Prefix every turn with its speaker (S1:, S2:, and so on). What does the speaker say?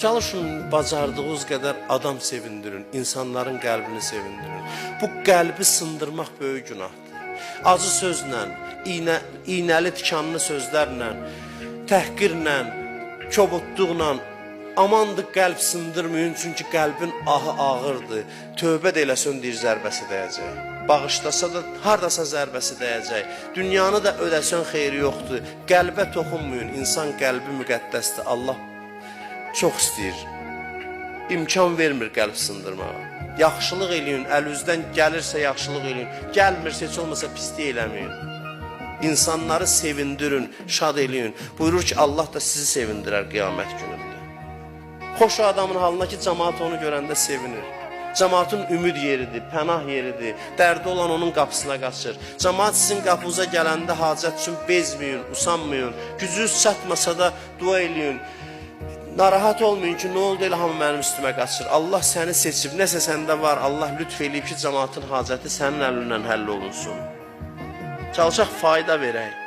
S1: Çalışın bacardığınız qədər adam sevindirin, insanların qəlbini sevindirin. Bu qəlbi sındırmaq böyük günahdır. Acı sözlə, iynəli tikanlı sözlərlə, təhqirlə, kobudluqla, amandır qəlb sındırmayın, çünki qəlbin ahı ağırdır. Tövbə də eləsən deyir zərbəsi dəyəcək. Bağışlasa da hardasa zərbəsi dəyəcək. Dünyanı da ödəsən xeyri yoxdur. Qəlbə toxunmayın, insan qəlbi müqəddəsdir. Allah çox istəyir. İmkan vermir qəlb sındırmağa. Yaxşılıq eləyin, əlinizdən gəlirsə yaxşılıq eləyin. Gəlmirsə heç olmasa pislik eləməyin. İnsanları sevindirin, şad eləyin. Buyurur ki, Allah da sizi sevindirər qiyamət günündə. Xoş adamın halına ki, cəmaat onu görəndə sevinir. Cəmaatın ümid yeridir, pənah yeridir. Dərdi olan onun qapısına qaçır. Cəmaat sizin qapınıza gələndə hacət üçün bezməyin, usanmayın. Gücünüz çatmasa da dua eləyin. Narahat olmayın ki, nə oldu elə hamı mənim üstümə qaçır. Allah səni seçib, nəsə səndə var. Allah lütf eləyib ki, cəmaatın hacəti sənin əlindən həll olunsun. Çalışaq fayda verək.